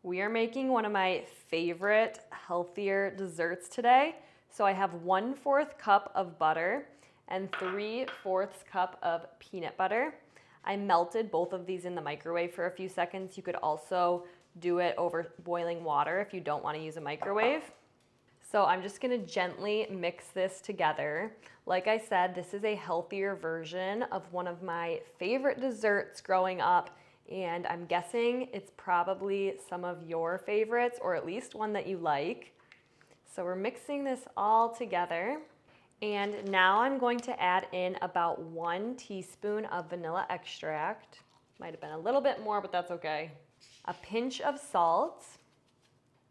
We are making one of my favorite healthier desserts today. So I have 1/4 cup of butter and 3/4 cup of peanut butter. I melted both of these in the microwave for a few seconds. You could also do it over boiling water if you don't want to use a microwave. So I'm just gonna gently mix this together. Like I said, this is a healthier version of one of my favorite desserts growing up, and I'm guessing it's probably some of your favorites, or at least one that you like. So we're mixing this all together. And now I'm going to add in about 1 teaspoon of vanilla extract. Might have been a little bit more, but that's okay. A pinch of salt.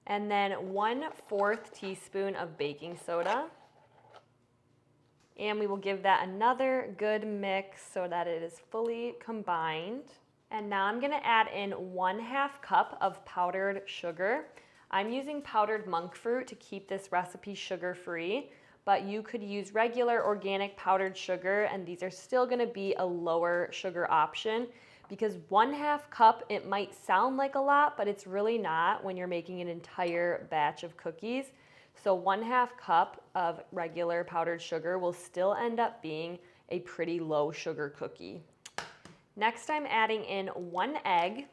And then 1/4 teaspoon of baking soda. And we will give that another good mix so that it is fully combined. And now I'm gonna add in 1/2 cup of powdered sugar. I'm using powdered monk fruit to keep this recipe sugar-free, but you could use regular organic powdered sugar, and these are still gonna be a lower sugar option. Because 1/2 cup, it might sound like a lot, but it's really not when you're making an entire batch of cookies. So 1/2 cup of regular powdered sugar will still end up being a pretty low sugar cookie. Next, I'm adding in 1 egg.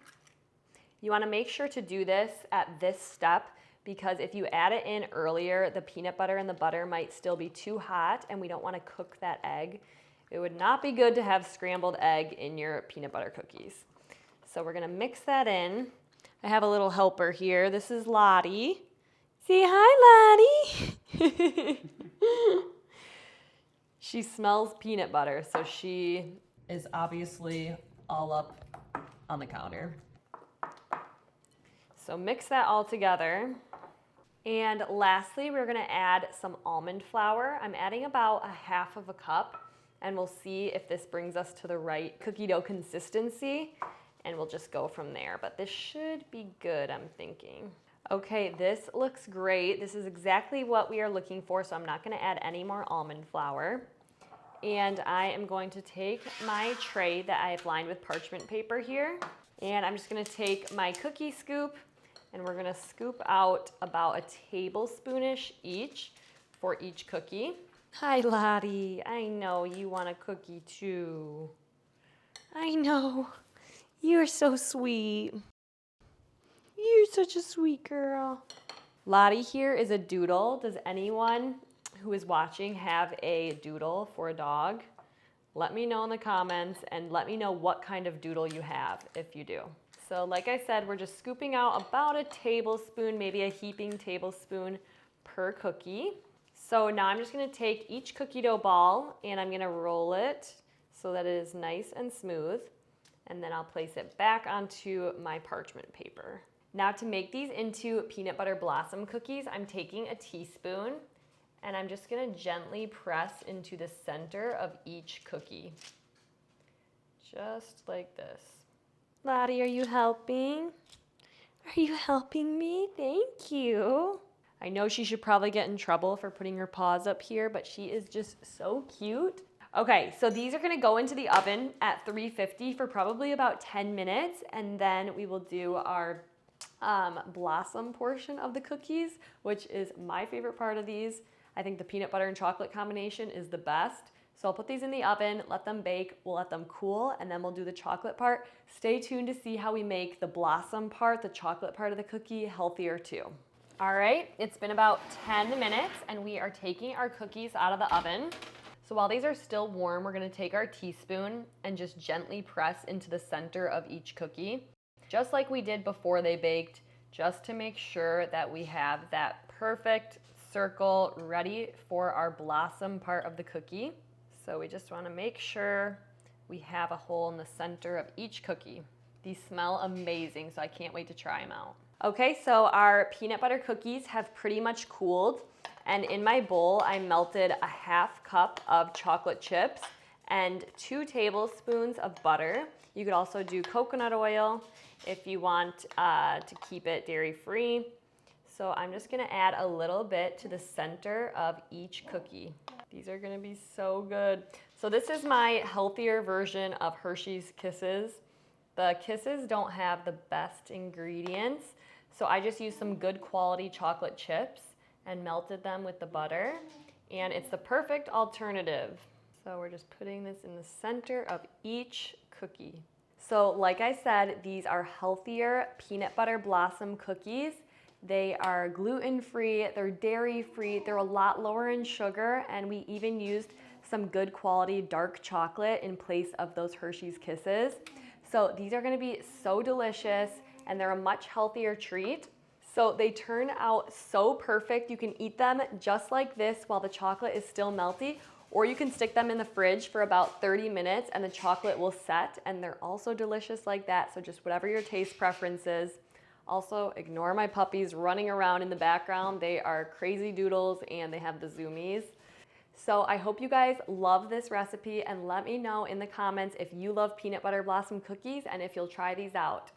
You wanna make sure to do this at this step because if you add it in earlier, the peanut butter and the butter might still be too hot and we don't wanna cook that egg. It would not be good to have scrambled egg in your peanut butter cookies. So we're gonna mix that in. I have a little helper here. This is Lottie. Say hi, Lottie. She smells peanut butter, so she is obviously all up on the counter. So mix that all together. And lastly, we're gonna add some almond flour. I'm adding about 1/2 cup. And we'll see if this brings us to the right cookie dough consistency, and we'll just go from there. But this should be good, I'm thinking. Okay, this looks great. This is exactly what we are looking for, so I'm not gonna add any more almond flour. And I am going to take my tray that I have lined with parchment paper here, and I'm just gonna take my cookie scoop, and we're gonna scoop out about a tablespoonish each for each cookie. Hi, Lottie. I know you want a cookie too. I know. You're so sweet. You're such a sweet girl. Lottie here is a doodle. Does anyone who is watching have a doodle for a dog? Let me know in the comments and let me know what kind of doodle you have if you do. So like I said, we're just scooping out about a tablespoon, maybe a heaping tablespoon per cookie. So now I'm just gonna take each cookie dough ball and I'm gonna roll it so that it is nice and smooth. And then I'll place it back onto my parchment paper. Now to make these into peanut butter blossom cookies, I'm taking a teaspoon and I'm just gonna gently press into the center of each cookie. Just like this. Lottie, are you helping? Are you helping me? Thank you. I know she should probably get in trouble for putting her paws up here, but she is just so cute. Okay, so these are gonna go into the oven at 350 for probably about 10 minutes, and then we will do our blossom portion of the cookies, which is my favorite part of these. I think the peanut butter and chocolate combination is the best. So I'll put these in the oven, let them bake, we'll let them cool, and then we'll do the chocolate part. Stay tuned to see how we make the blossom part, the chocolate part of the cookie, healthier too. All right, it's been about 10 minutes and we are taking our cookies out of the oven. So while these are still warm, we're gonna take our teaspoon and just gently press into the center of each cookie, just like we did before they baked, just to make sure that we have that perfect circle ready for our blossom part of the cookie. So we just wanna make sure we have a hole in the center of each cookie. These smell amazing, so I can't wait to try them out. Okay, so our peanut butter cookies have pretty much cooled, and in my bowl, I melted 1/2 cup of chocolate chips and 2 tablespoons of butter. You could also do coconut oil if you want to keep it dairy-free. So I'm just gonna add a little bit to the center of each cookie. These are gonna be so good. So this is my healthier version of Hershey's Kisses. The Kisses don't have the best ingredients, So I just used some good quality chocolate chips and melted them with the butter, and it's the perfect alternative. So we're just putting this in the center of each cookie. So like I said, these are healthier peanut butter blossom cookies. They are gluten-free, they're dairy-free, they're a lot lower in sugar, and we even used some good quality dark chocolate in place of those Hershey's Kisses. So these are gonna be so delicious, and they're a much healthier treat. So they turn out so perfect. You can eat them just like this while the chocolate is still melty, or you can stick them in the fridge for about 30 minutes and the chocolate will set, and they're also delicious like that. So just whatever your taste preference is. Also, ignore my puppies running around in the background. They are crazy doodles and they have the zoomies. So I hope you guys love this recipe, and let me know in the comments if you love peanut butter blossom cookies and if you'll try these out.